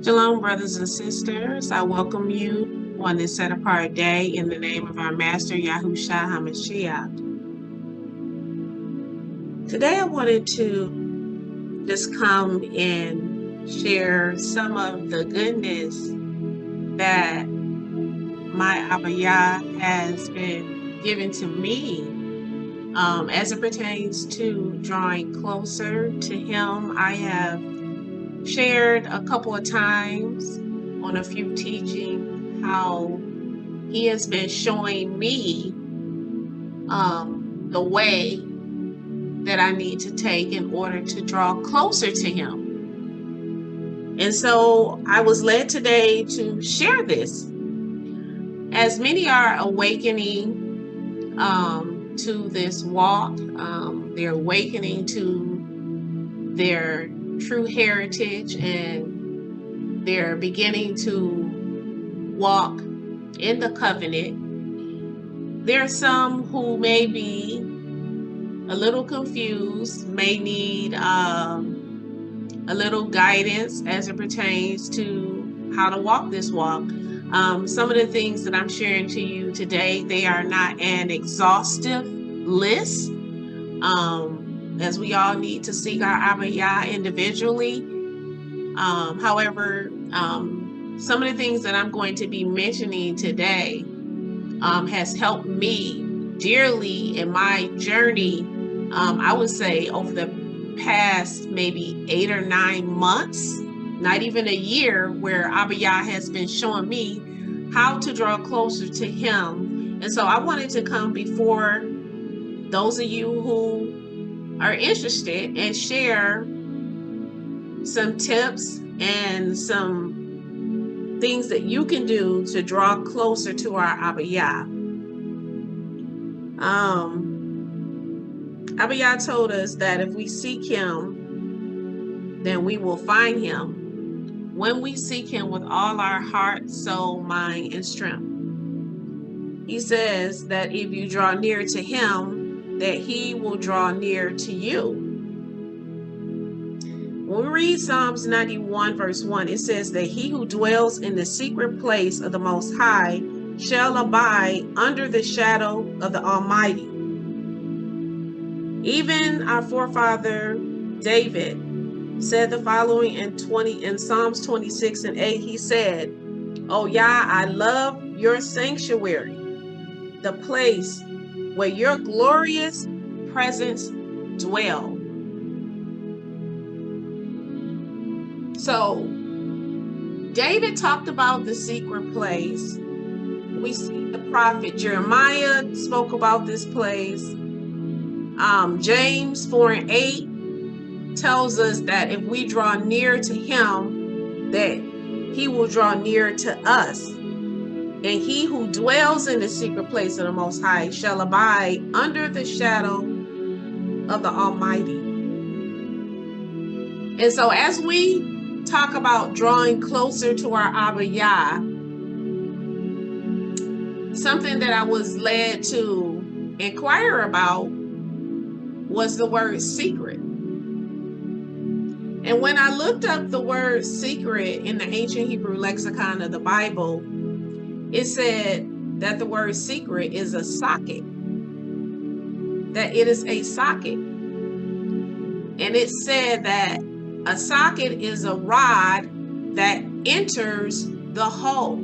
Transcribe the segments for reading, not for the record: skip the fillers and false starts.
Shalom, brothers and sisters. I welcome you on this set apart day in the name of our Master Yahusha Ha MaShiach. Today I wanted to just come and share some of the goodness that my Abba Yah has been given to me as it pertains to drawing closer to Him. I have shared a couple of times on a few teachings how He has been showing me the way that I need to take in order to draw closer to Him. And so I was led today to share this. As many are awakening to this walk, they're awakening to their true heritage, and they're beginning to walk in the covenant. There are some who may be a little confused, may need a little guidance as it pertains to how to walk this walk. Some of the things that I'm sharing to you today, they are not an exhaustive list, as we all need to seek our Abba Yah individually. However, some of the things that I'm going to be mentioning today has helped me dearly in my journey. I would say over the past maybe 8 or 9 months, not even a year, where Abba Yah has been showing me how to draw closer to Him. And so I wanted to come before those of you who are interested and share some tips and some things that you can do to draw closer to our Abba Yah. Abba Yah told us that if we seek Him, then we will find Him when we seek Him with all our heart, soul, mind, and strength. He says that if you draw near to Him, that He will draw near to you. When we read Psalms 91 verse 1, it says that he who dwells in the secret place of the Most High shall abide under the shadow of the Almighty. Even our forefather David said the following in Psalms 26 and 8. He said, "Oh Yah, I love your sanctuary, the place where your glorious presence dwell." So David talked about the secret place. We see the prophet Jeremiah spoke about this place. James 4 and 8 tells us that if we draw near to Him, that He will draw near to us. And he who dwells in the secret place of the Most High shall abide under the shadow of the Almighty. And so as we talk about drawing closer to our Abba Yah, something that I was led to inquire about was the word secret. And when I looked up the word secret in the ancient Hebrew lexicon of the Bible, it said that the word secret is a socket, that it is a socket. And it said that a socket is a rod that enters the hole.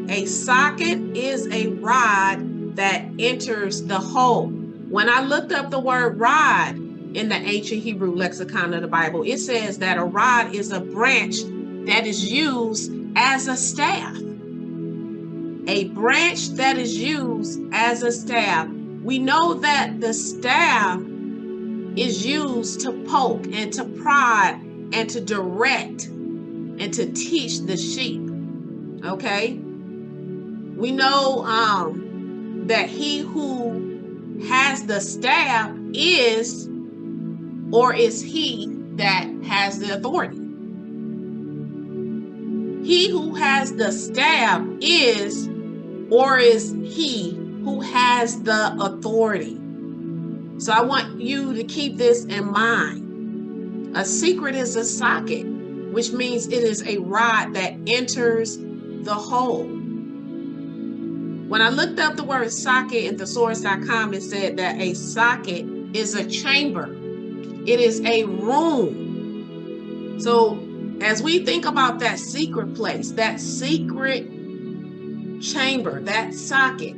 A socket is a rod that enters the hole. When I looked up the word rod in the ancient Hebrew lexicon of the Bible, it says that a rod is a branch that is used as a staff. A branch that is used as a staff. We know that the staff is used to poke and to prod and to direct and to teach the sheep. Okay? We know that he who has the staff is he that has the authority. He who has the staff is he who has the authority. So I want you to keep this in mind. A secret is a socket. which means it is a rod that enters the hole. When I looked up the word socket in thesaurus.com, it said that a socket is a chamber. It is a room. So as we think about that secret place, that secret chamber, that socket,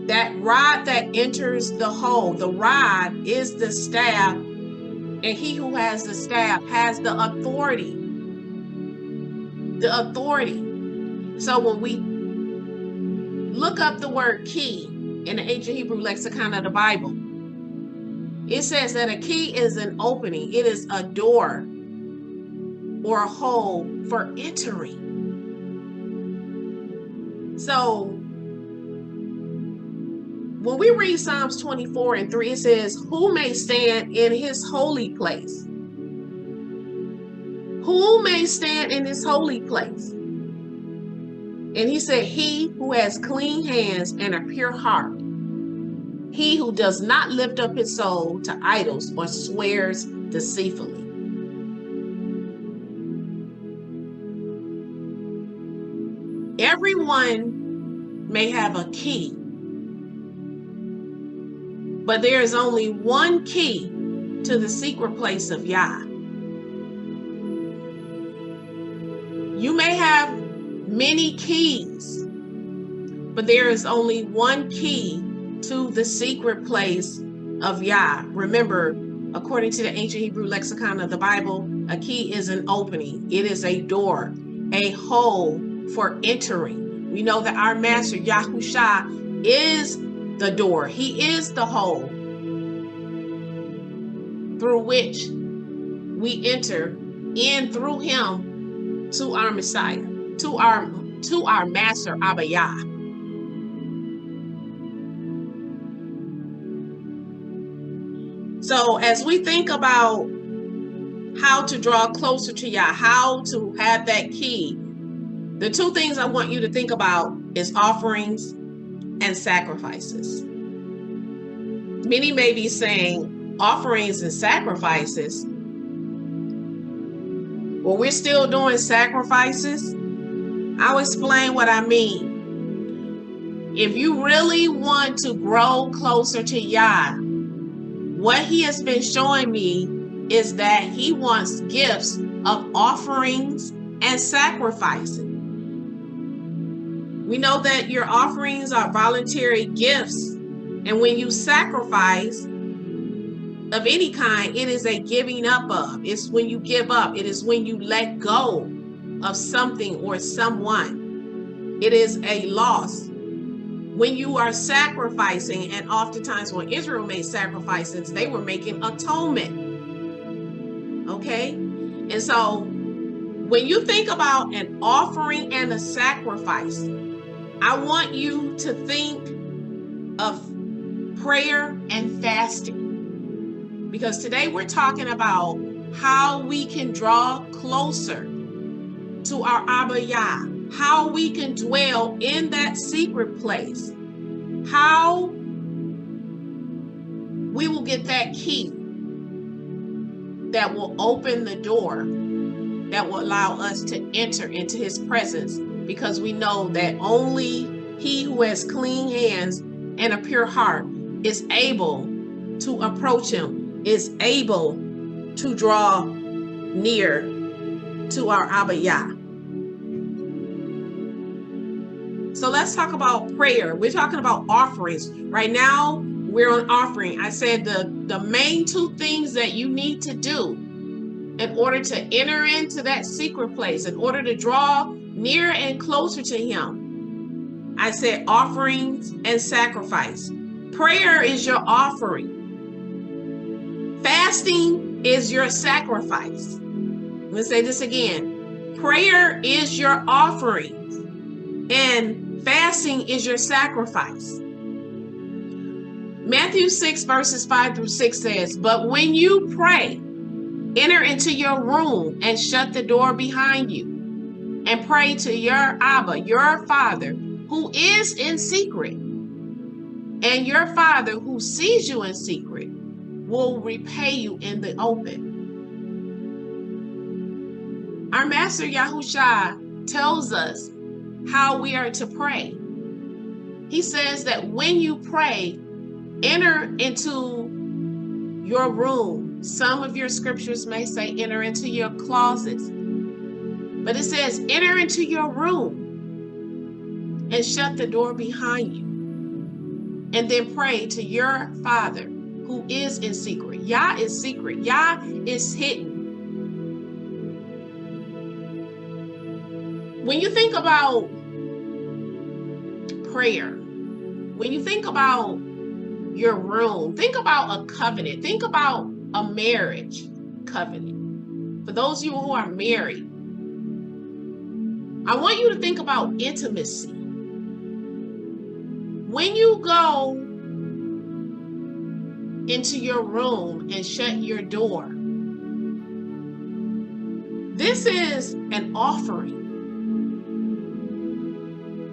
that rod that enters the hole, the rod is the staff, and he who has the staff has the authority. The authority. So when we look up the word key in the ancient Hebrew lexicon of the Bible, it says that a key is an opening. It is a door or a hole for entering. So when we read Psalms 24:3, it says, who may stand in his holy place? Who may stand in his holy place? And he said, he who has clean hands and a pure heart, he who does not lift up his soul to idols or swears deceitfully. Everyone may have a key, but there is only one key to the secret place of Yah. You may have many keys, but there is only one key to the secret place of Yah. Remember, according to the ancient Hebrew lexicon of the Bible, a key is an opening. It is a door, a hole for entering. We know that our master, Yahusha, is the door. He is the hole through which we enter in through him to our Messiah, to our master, Abba Yah. So as we think about how to draw closer to Yah, how to have that key, the two things I want you to think about is offerings and sacrifices. Many may be saying offerings and sacrifices. Well, we're still doing sacrifices. I'll explain what I mean. If you really want to grow closer to Yah, what he has been showing me is that he wants gifts of offerings and sacrifices. We know that your offerings are voluntary gifts, and when you sacrifice of any kind, it is a giving up of. It's when you give up. It is when you let go of something or someone. It is a loss. When you are sacrificing, and oftentimes when Israel made sacrifices, they were making atonement. Okay? And so when you think about an offering and a sacrifice, I want you to think of prayer and fasting. Because today we're talking about how we can draw closer to our Abba Yah, how we can dwell in that secret place, how we will get that key that will open the door, that will allow us to enter into his presence, because we know that only he who has clean hands and a pure heart is able to approach him, is able to draw near to our Abba Yah. So let's talk about prayer. We're talking about offerings. Right now, we're on offering. I said the main two things that you need to do in order to enter into that secret place, in order to draw near and closer to him. I said offerings and sacrifice. Prayer is your offering. Fasting is your sacrifice. I'm going to say this again. Prayer is your offering, and fasting is your sacrifice. Matthew 6 verses 5-6 says, but when you pray, enter into your room and shut the door behind you, and pray to your Abba, your Father, who is in secret, and your Father who sees you in secret will repay you in the open. Master Yahusha tells us how we are to pray. He says that when you pray, enter into your room. Some of your scriptures may say enter into your closets, but it says enter into your room and shut the door behind you, and then pray to your Father who is in secret. Yah is secret. Yah is hidden. When you think about prayer, when you think about your room, think about a covenant. Think about a marriage covenant. For those of you who are married, I want you to think about intimacy. When you go into your room and shut your door, this is an offering.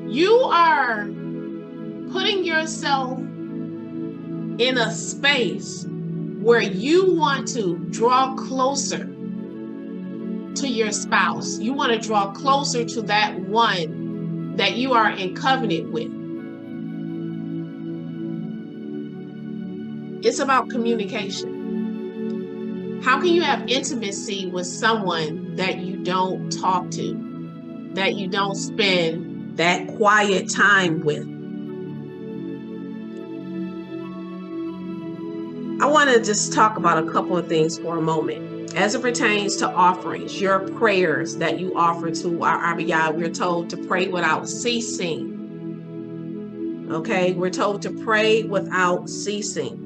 You are putting yourself in a space where you want to draw closer to your spouse. You want to draw closer to that one that you are in covenant with. It's about communication. How can you have intimacy with someone that you don't talk to, that you don't spend that quiet time with? I want to just talk about a couple of things for a moment. As it pertains to offerings, your prayers that you offer to our Abba Yah, we're told to pray without ceasing. Okay, we're told to pray without ceasing.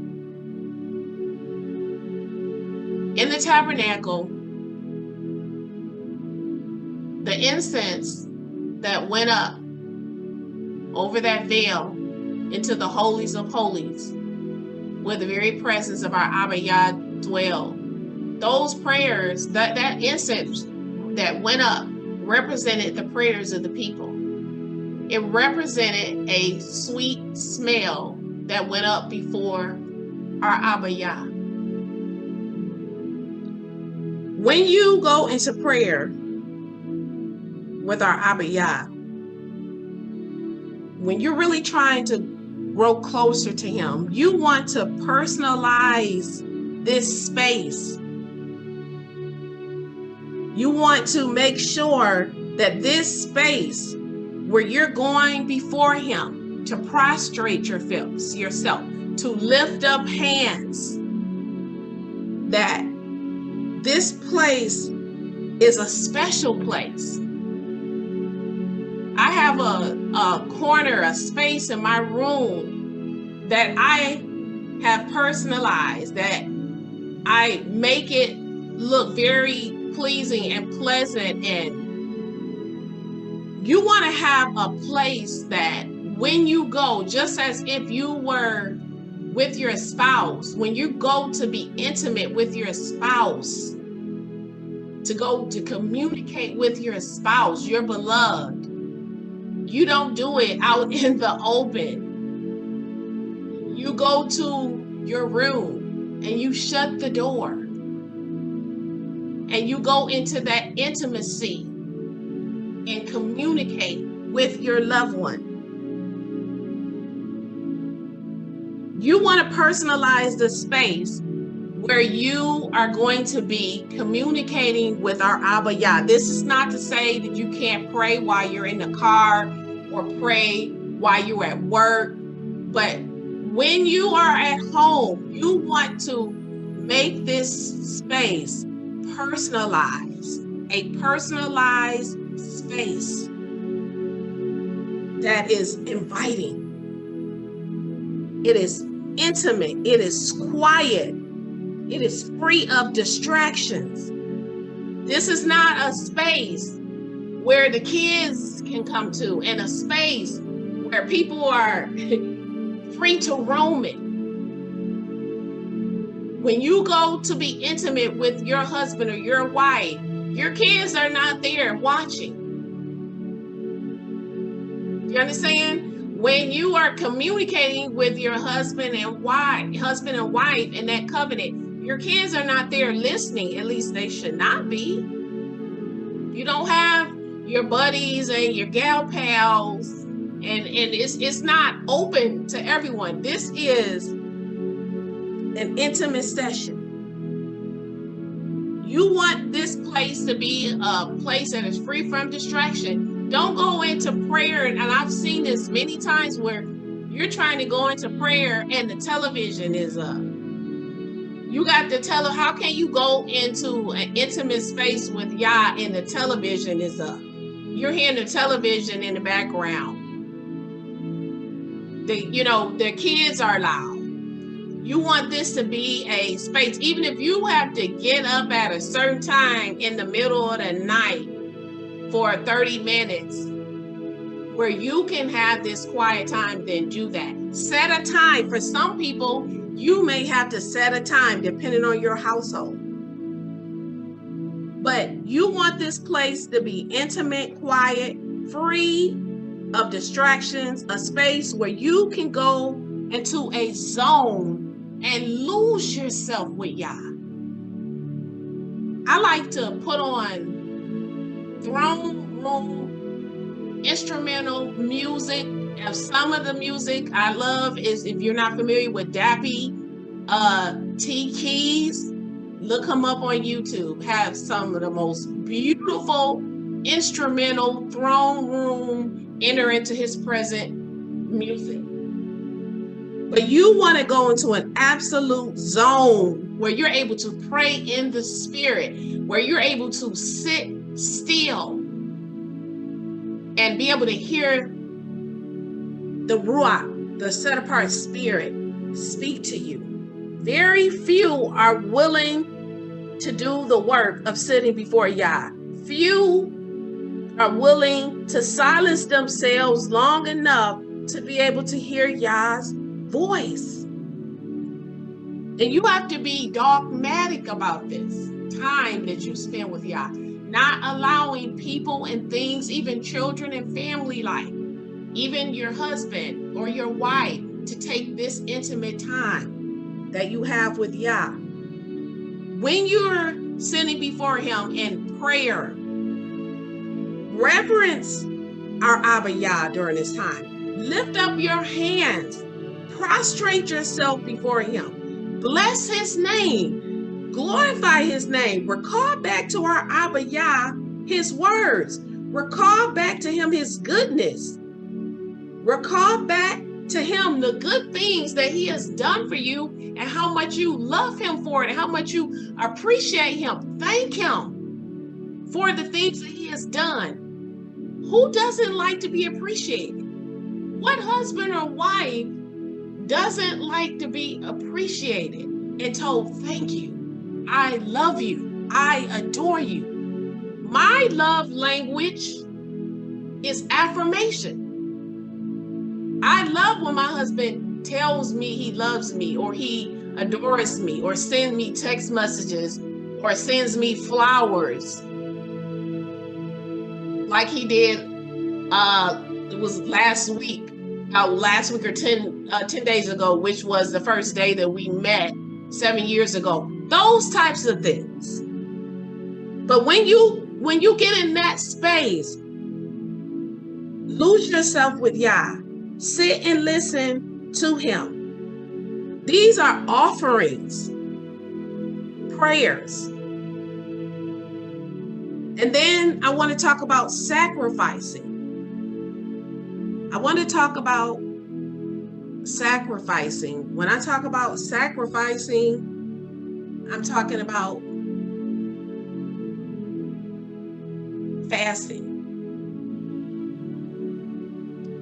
In the tabernacle, the incense that went up over that veil into the holies of holies, where the very presence of our Abba Yah dwelled. Those prayers, that incense that went up represented the prayers of the people. It represented a sweet smell that went up before our Abba Yah. When you go into prayer with our Abba Yah, when you're really trying to grow closer to him, you want to personalize this space. You want to make sure that this space where you're going before him to prostrate yourself, to lift up hands, that this place is a special place. I have a corner, a space in my room that I have personalized, that I make it look very pleasing and pleasant. And you want to have a place that when you go, just as if you were with your spouse, when you go to be intimate with your spouse, to go to communicate with your spouse, your beloved, you don't do it out in the open. You go to your room and you shut the door and you go into that intimacy and communicate with your loved one. You want to personalize the space where you are going to be communicating with our Abba Yah. This is not to say that you can't pray while you're in the car or pray while you're at work, but when you are at home, you want to make this space personalized, a personalized space that is inviting. It is intimate. It is quiet. It is free of distractions. This is not a space where the kids can come to, and a space where people are free to roam it. When you go to be intimate with your husband or your wife, your kids are not there watching. You understand? When you are communicating with your husband and wife in that covenant, your kids are not there listening. At least they should not be. You don't have your buddies and your gal pals, and it's not open to everyone. This is an intimate session. You want this place to be a place that is free from distraction. Don't go into prayer, and I've seen this many times where you're trying to go into prayer and the television is up. You got to tell her, how can you go into an intimate space with Yah and the television is up? You're hearing the television in the background. The kids are loud. You want this to be a space, even if you have to get up at a certain time in the middle of the night for 30 minutes where you can have this quiet time, then do that. Set a time. For some people, you may have to set a time depending on your household. But you want this place to be intimate, quiet, free of distractions, a space where you can go into a zone and lose yourself with Yah. I like to put on throne room instrumental music. And some of the music I love is, if you're not familiar with Dappy T Keys, look him up on YouTube. Have some of the most beautiful instrumental throne room, enter into his present music. But you want to go into an absolute zone where you're able to pray in the spirit, where you're able to sit still and be able to hear the Ruach, the set apart spirit, speak to you. Very few are willing to do the work of sitting before Yah. Few are willing to silence themselves long enough to be able to hear Yah's voice. And you have to be dogmatic about this time that you spend with Yah, not allowing people and things, even children and family life, even your husband or your wife, to take this intimate time that you have with Yah. When you're sitting before him in prayer, reverence our Abba Yah during this time. Lift up your hands. Prostrate yourself before him. Bless his name. Glorify his name. Recall back to our Abba Yah his words. Recall back to him his goodness. Recall back to him the good things that he has done for you and how much you love him for it and how much you appreciate him. Thank him for the things that he has done. Who doesn't like to be appreciated? What husband or wife doesn't like to be appreciated and told, thank you, I love you, I adore you? My love language is affirmation. I love when my husband tells me he loves me, or he adores me, or sends me text messages, or sends me flowers like he did. It was last week or 10 days ago, which was the first day that we met 7 years ago. Those types of things. But when you get in that space, lose yourself with Yah. Sit and listen to him. These are offerings, prayers. And then I want to talk about sacrificing. I want to talk about sacrificing. When I talk about sacrificing, I'm talking about fasting.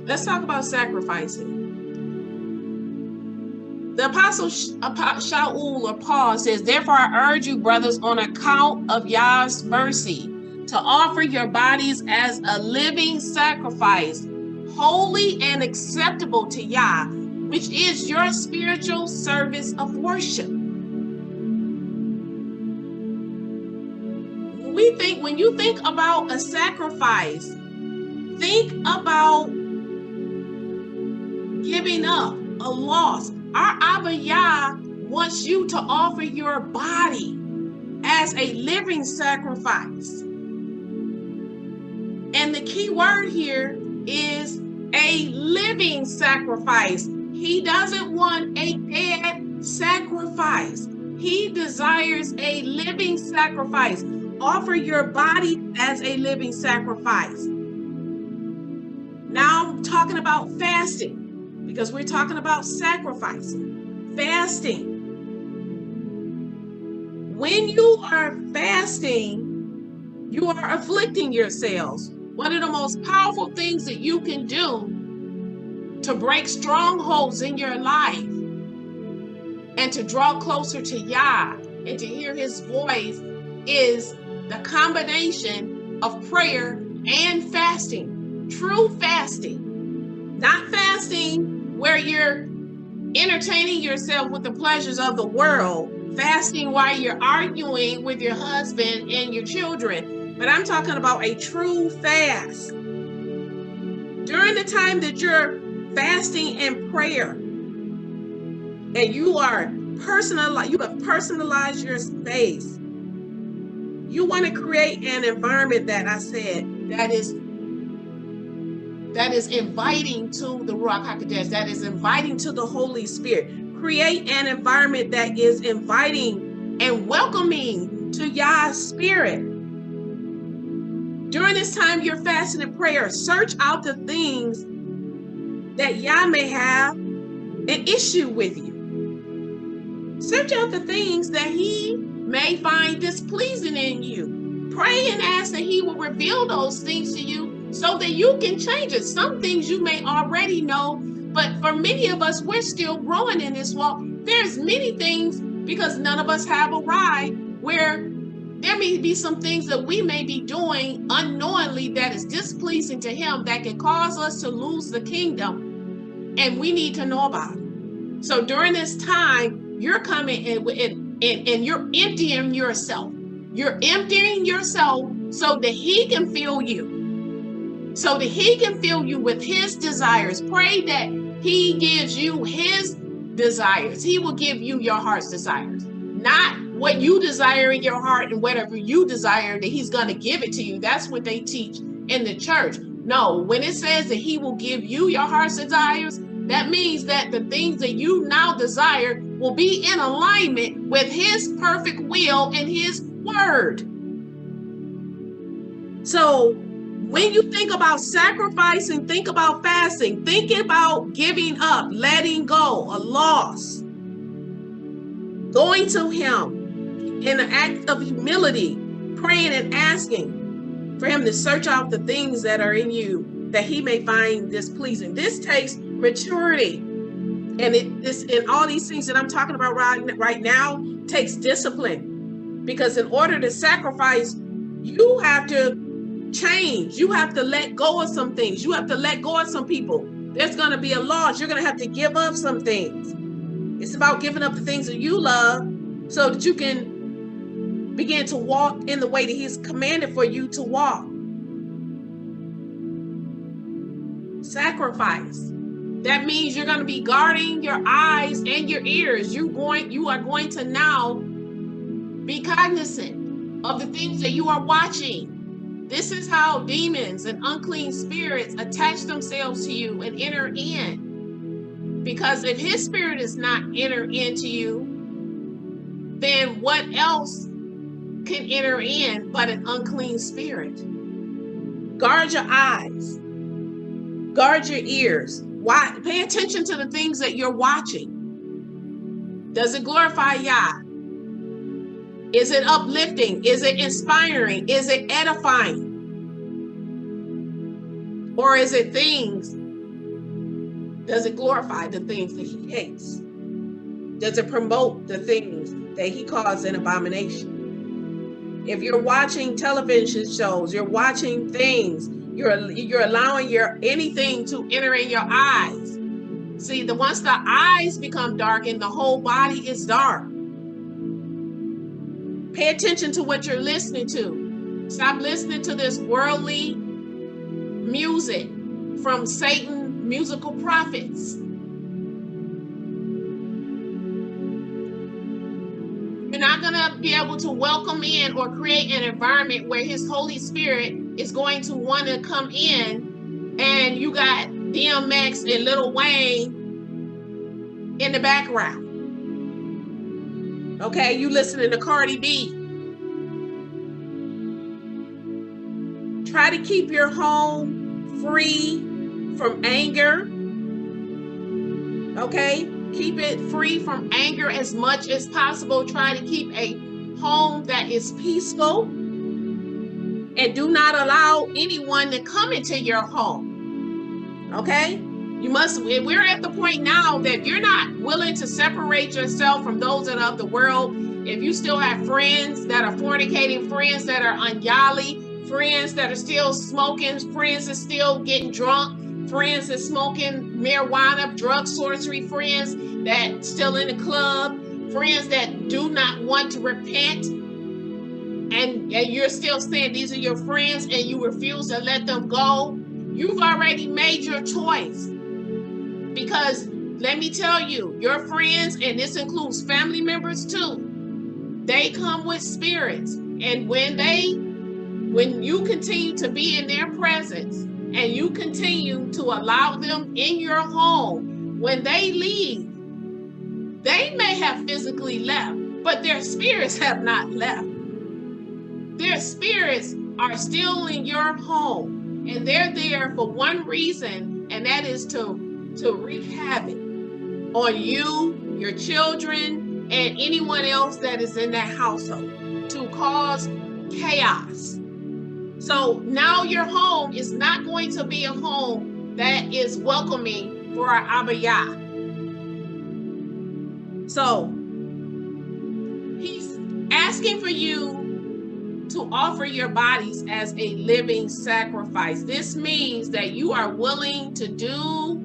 Let's talk about sacrificing. The Apostle Shaul or Paul says, therefore I urge you, brothers, on account of Yah's mercy, to offer your bodies as a living sacrifice, holy and acceptable to Yah, which is your spiritual service of worship. When you think about a sacrifice, think about giving up, a loss. Our Abba Yah wants you to offer your body as a living sacrifice. key word here is a living sacrifice. He doesn't want a dead sacrifice. He desires a living sacrifice. Offer your body as a living sacrifice. Now I'm talking about fasting, because we're talking about sacrificing. Fasting. When you are fasting, you are afflicting yourselves. One of the most powerful things that you can do to break strongholds in your life and to draw closer to Yah and to hear his voice is the combination of prayer and fasting. True fasting. Not fasting where you're entertaining yourself with the pleasures of the world. Fasting while you're arguing with your husband and your children. But I'm talking about a true fast. During the time that you're fasting and prayer, and you have personalized your space, you want to create an environment that I said that is inviting to the Ruach HaKodesh, that is inviting to the Holy Spirit. Create an environment that is inviting and welcoming to Yah's Spirit. During this time you're fasting and prayer, search out the things that Yah may have an issue with you. Search out the things that he may find displeasing in you. Pray and ask that he will reveal those things to you so that you can change it. Some things you may already know, but for many of us, we're still growing in this walk. There's many things, because none of us have arrived, where there may be some things that we may be doing unknowingly that is displeasing to him, that can cause us to lose the kingdom, and we need to know about it. So during this time, you're coming in and you're emptying yourself. You're emptying yourself so that he can fill you. So that he can fill you with his desires. Pray that he gives you his desires. He will give you your heart's desires. Not what you desire in your heart, and whatever you desire that he's going to give it to you. That's what they teach in the church. No, when it says that he will give you your heart's desires, that means that the things that you now desire will be in alignment with his perfect will and his word. So when you think about sacrificing, think about fasting, think about giving up, letting go, a loss, going to him in an act of humility, praying and asking for him to search out the things that are in you that he may find displeasing. This takes maturity. And all these things that I'm talking about right now takes discipline. Because in order to sacrifice, you have to change. You have to let go of some things. You have to let go of some people. There's going to be a loss. You're going to have to give up some things. It's about giving up the things that you love so that you can begin to walk in the way that he's commanded for you to walk. Sacrifice. That means you're going to be guarding your eyes and your ears. You are going to now be cognizant of the things that you are watching. This is how demons and unclean spirits attach themselves to you and enter in. Because if his spirit is not enter into you, then what else can enter in but an unclean spirit? Guard your eyes. Guard your ears. Why? Pay attention to the things that you're watching. Does it glorify Yah? Is it uplifting? Is it inspiring? Is it edifying? Or is it things? Does it glorify the things that he hates? Does it promote the things that he calls an abomination? If you're watching television shows, you're watching things, you're allowing anything to enter in your eyes. See, once the eyes become darkened, the whole body is dark. Pay attention to what you're listening to. Stop listening to this worldly music from Satan musical prophets. You're not going to be able to welcome in or create an environment where his Holy Spirit is going to want to come in, and you got DMX and Lil Wayne in the background. Okay, you listening to Cardi B. Try to keep your home free from anger. Okay, keep it free from anger as much as possible. Try to keep a home that is peaceful, and do not allow anyone to come into your home. Okay, you must. We're at the point now that you're not willing to separate yourself from those that are of the world. If you still have friends that are fornicating, friends that are ungodly, friends that are still smoking, friends that are still getting drunk, friends that smoking marijuana, drug sorcery, friends that still in the club, friends that do not want to repent, and you're still saying these are your friends and you refuse to let them go, you've already made your choice. Because let me tell you, your friends, and this includes family members too, they come with spirits. And when you continue to be in their presence and you continue to allow them in your home, when they leave, they may have physically left, but their spirits have not left. Their spirits are still in your home, and they're there for one reason, and that is to wreak havoc on you, your children, and anyone else that is in that household, to cause chaos. So now your home is not going to be a home that is welcoming for our Abba Yah. So he's asking for you to offer your bodies as a living sacrifice. This means that you are willing to do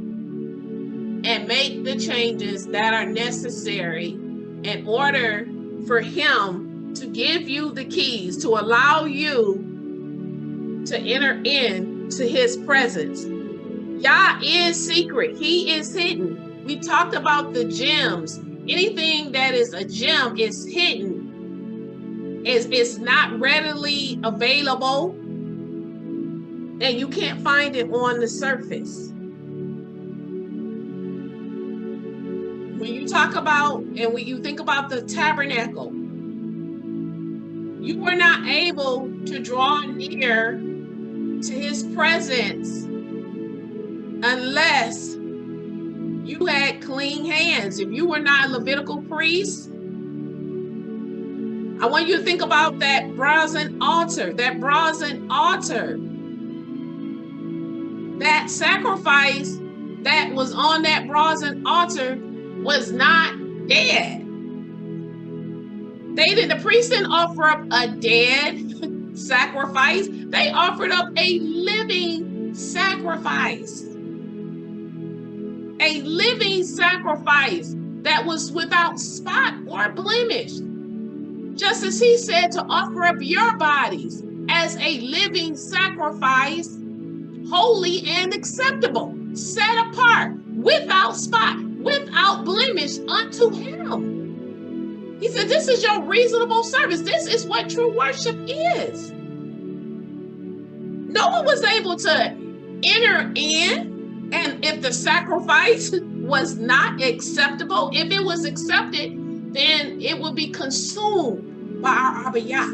and make the changes that are necessary in order for him to give you the keys, to allow you to enter into his presence. Yah is secret. He is hidden. We talked about the gems. Anything that is a gem is hidden. It's not readily available, and you can't find it on the surface. When you talk about, and when you think about the tabernacle, you were not able to draw near to his presence unless you had clean hands. If you were not a Levitical priest, I want you to think about that brazen altar. That brazen altar, that sacrifice that was on that brazen altar was not dead. The priest didn't offer up a dead sacrifice. They offered up a living sacrifice. A living sacrifice that was without spot or blemish. Just as he said to offer up your bodies as a living sacrifice, holy and acceptable, set apart, without spot, without blemish unto him. He said, this is your reasonable service. This is what true worship is. No one was able to enter in, and if the sacrifice was not acceptable, if it was accepted, then it would be consumed by our Abba Yah.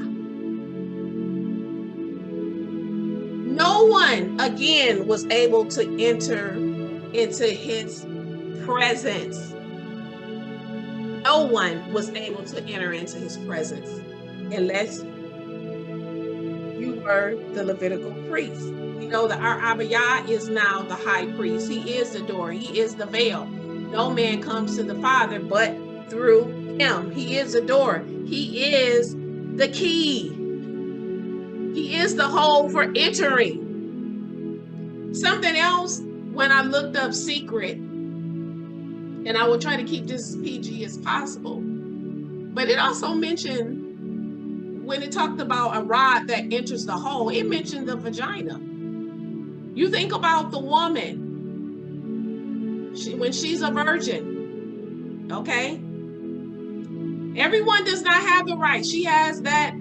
No one, again, was able to enter into his presence. No one was able to enter into his presence unless you were the Levitical priest. You know that our Abba Yah is now the high priest. He is the door. He is the veil. No man comes to the Father but through him. He is the door. He is the key. He is the hole for entering. Something else, when I looked up secret, and I will try to keep this PG as possible, but it also mentioned, when it talked about a rod that enters the hole, it mentioned the vagina. You think about the woman, when she's a virgin, okay? Everyone does not have the right. She has that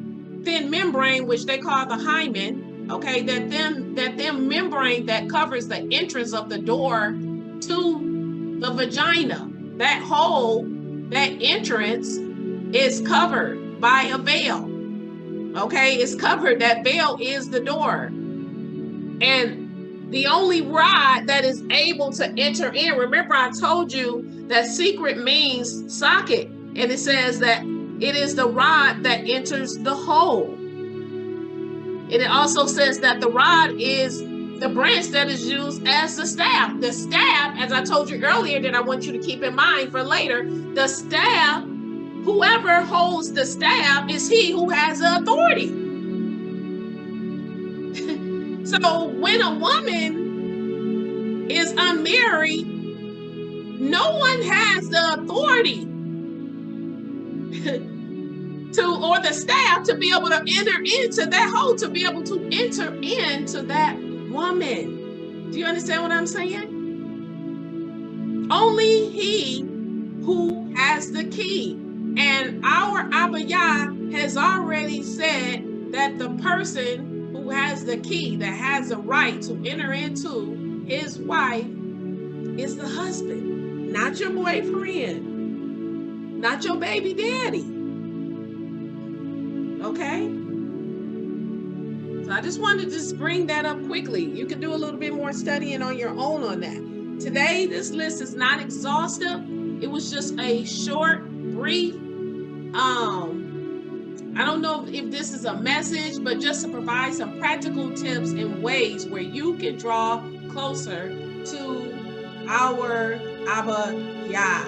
thin membrane, which they call the hymen, Okay, that them membrane that covers the entrance of the door to the vagina, that hole, that entrance is covered by a veil. Okay, it's covered. That veil is the door. And the only rod that is able to enter in, remember I told you that secret means socket, and it says that it is the rod that enters the hole. And it also says that the rod is the branch that is used as the staff. The staff, as I told you earlier, that I want you to keep in mind for later, the staff, whoever holds the staff is he who has the authority. So when a woman is unmarried, no one has the authority or the staff to be able to enter into that hole, to be able to enter into that woman. Do you understand what I'm saying? Only he who has the key. And our Abba Yah has already said that the person who has the key, that has the right to enter into his wife, is the husband, not your boyfriend, not your baby daddy. Okay? So I just wanted to just bring that up quickly. You can do a little bit more studying on your own on that. Today, this list is not exhaustive. It was just a short, brief, I don't know if this is a message, but just to provide some practical tips and ways where you can draw closer to our Abba Yah.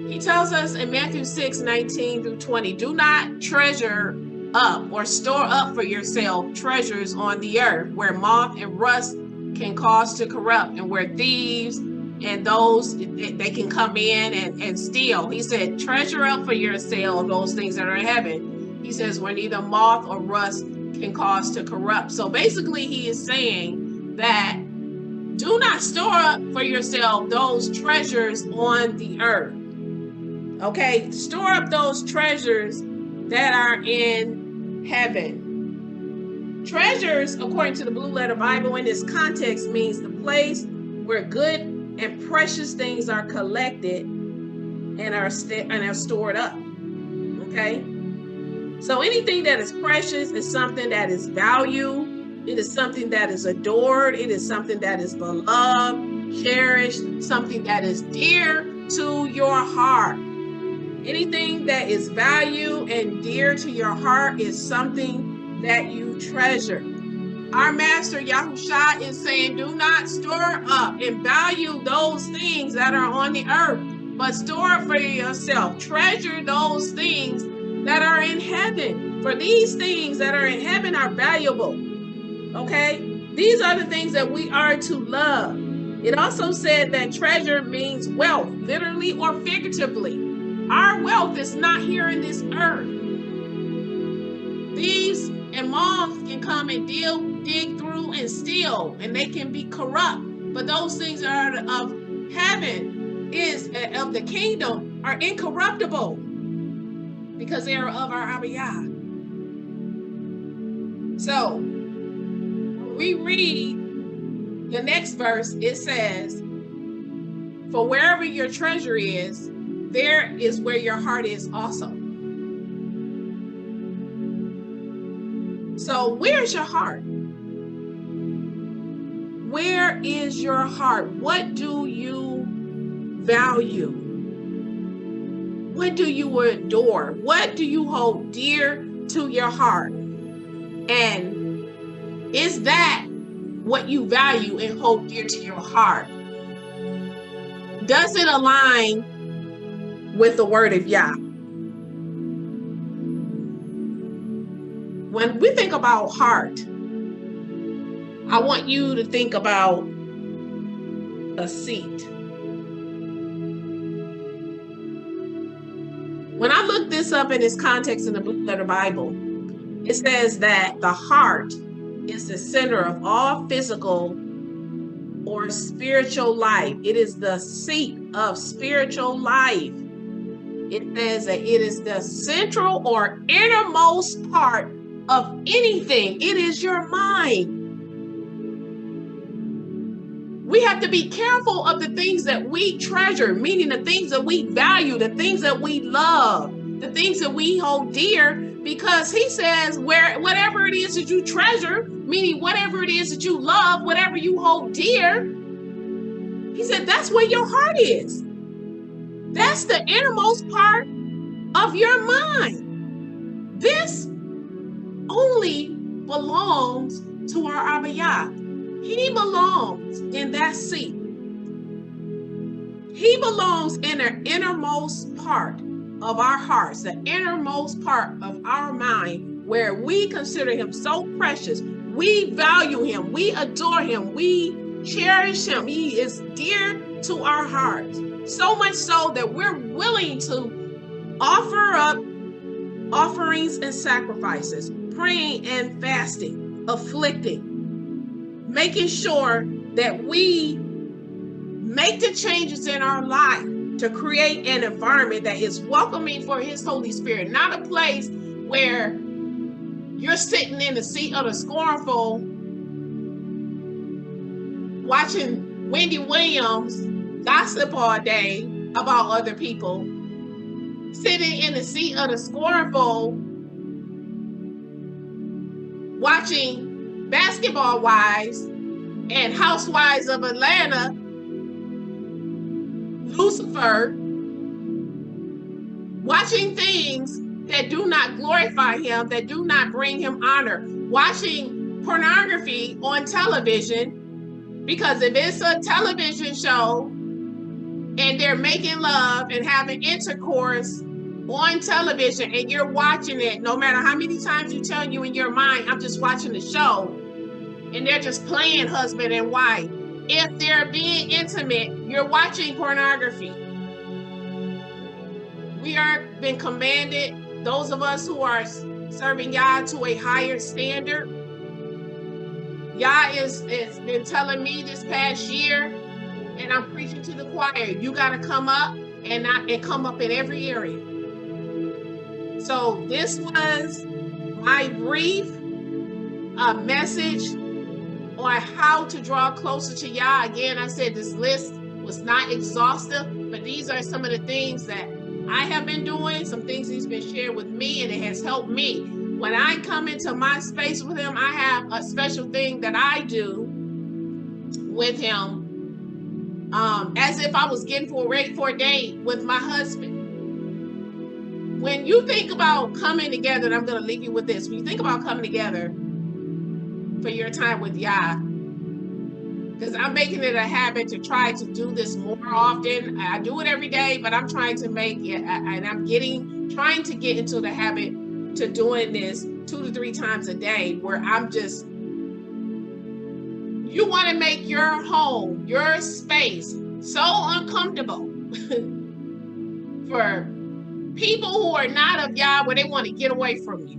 He tells us in Matthew 6:19-20, do not treasure up or store up for yourself treasures on the earth where moth and rust can cause to corrupt, and where thieves and those, they can come in and steal. He said, treasure up for yourself those things that are in heaven. He says, where neither moth or rust can cause to corrupt. So basically he is saying that do not store up for yourself those treasures on the earth. Okay, store up those treasures that are in heaven. Treasures, according to the Blue Letter Bible, in this context means the place where good and precious things are collected and are stored up. Okay, so anything that is precious is something that is valued. It is something that is adored. It is something that is beloved, cherished, something that is dear to your heart. Anything that is valued and dear to your heart is something that you treasure. Our master Yahusha is saying, do not store up and value those things that are on the earth, but store for yourself. Treasure those things that are in heaven. For these things that are in heaven are valuable. Okay? These are the things that we are to love. It also said that treasure means wealth, literally or figuratively. Our wealth is not here in this earth. Thieves and moths can come and dig through and steal, and they can be corrupt. But those things that are of heaven, is of the kingdom, are incorruptible because they are of our Abba Yah. So we read the next verse. It says, for wherever your treasure is, there is where your heart is also. So where's your heart? Where is your heart? What do you value? What do you adore? What do you hold dear to your heart? And is that what you value and hold dear to your heart? Does it align with the word of Yah? When we think about heart, I want you to think about a seat. When I looked this up in its context in the Blue Letter Bible, it says that the heart is the center of all physical or spiritual life. It is the seat of spiritual life. It says that it is the central or innermost part of anything. It is your mind. We have to be careful of the things that we treasure, meaning the things that we value, the things that we love, the things that we hold dear, because he says whatever it is that you treasure, meaning whatever it is that you love, whatever you hold dear, he said that's where your heart is. That's the innermost part of your mind. This only belongs to our Abba Yah. He belongs in that seat. He belongs in the innermost part of our hearts, the innermost part of our mind, where we consider him so precious. We value him. We adore him. We cherish him. He is dear to our hearts. So much so that we're willing to offer up offerings and sacrifices, praying and fasting, afflicting, making sure that we make the changes in our life to create an environment that is welcoming for his Holy Spirit, not a place where you're sitting in the seat of the scornful, watching Wendy Williams gossip all day about other people, sitting in the seat of the scornful, watching Basketball Wives and Housewives of Atlanta, Lucifer, watching things that do not glorify him, that do not bring him honor, watching pornography on television, because if it's a television show and they're making love and having intercourse on television and you're watching it, no matter how many times you tell you in your mind, I'm just watching the show, and they're just playing husband and wife. If they're being intimate, you're watching pornography. We are been commanded, those of us who are serving Yah to a higher standard. Yah has been telling me this past year, and I'm preaching to the choir, you got to come up and come up in every area. So this was my brief message on how to draw closer to Yah. Again, I said this list was not exhaustive, but these are some of the things that I have been doing, some things he's been sharing with me, and it has helped me. When I come into my space with him, I have a special thing that I do with him, as if I was getting ready for a date with my husband. When you think about coming together, and I'm going to leave you with this, when you think about coming together for your time with Yah, because I'm making it a habit to try to do this more often. I do it every day, but I'm trying to make it, and I'm trying to get into the habit to doing this 2 to 3 times a day, where I'm just, you want to make your home, your space so uncomfortable for people who are not of Yah, where they want to get away from you.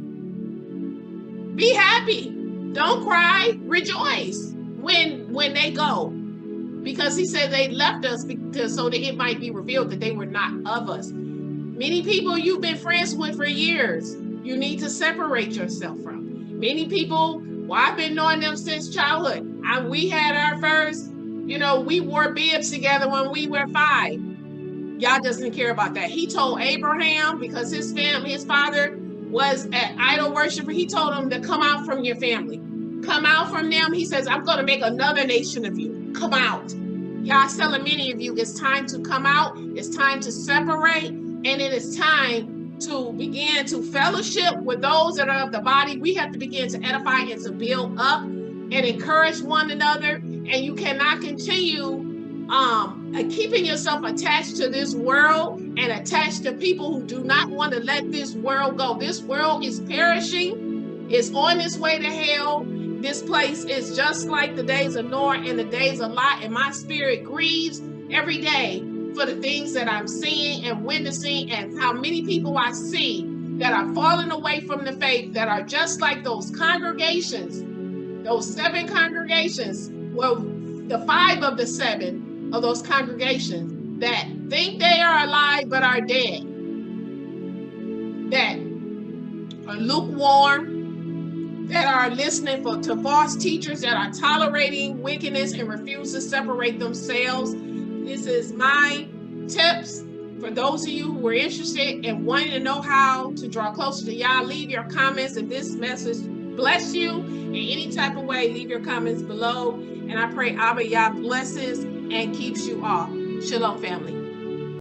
Be happy. Don't cry. Rejoice when they go, because he said they left us so that it might be revealed that they were not of us. Many people you've been friends with for years, you need to separate yourself from. Many people, well, I've been knowing them since childhood. We had our first, we wore bibs together when we were 5. Yah doesn't care about that. He told Abraham, because his father was an idol worshiper, he told him to come out from your family. Come out from them. He says, I'm going to make another nation of you. Come out. Yah's telling many of you, it's time to come out. It's time to separate. And it is time to begin to fellowship with those that are of the body. We have to begin to edify and to build up and encourage one another. And you cannot continue keeping yourself attached to this world and attached to people who do not want to let this world go. This world is perishing. It's on its way to hell. This place is just like the days of Noah and the days of Lot, and my spirit grieves every day for the things that I'm seeing and witnessing, and how many people I see that are falling away from the faith, that are just like those congregations, those 7 congregations, well, the 5 of the 7 of those congregations that think they are alive but are dead. that are lukewarm, that are listening to false teachers, that are tolerating wickedness and refuse to separate themselves. This is my tips for those of you who are interested and wanting to know how to draw closer to Yah. Leave your comments. If this message bless you in any type of way, leave your comments below. And I pray Abba Yah blesses and keeps you all. Shalom, family.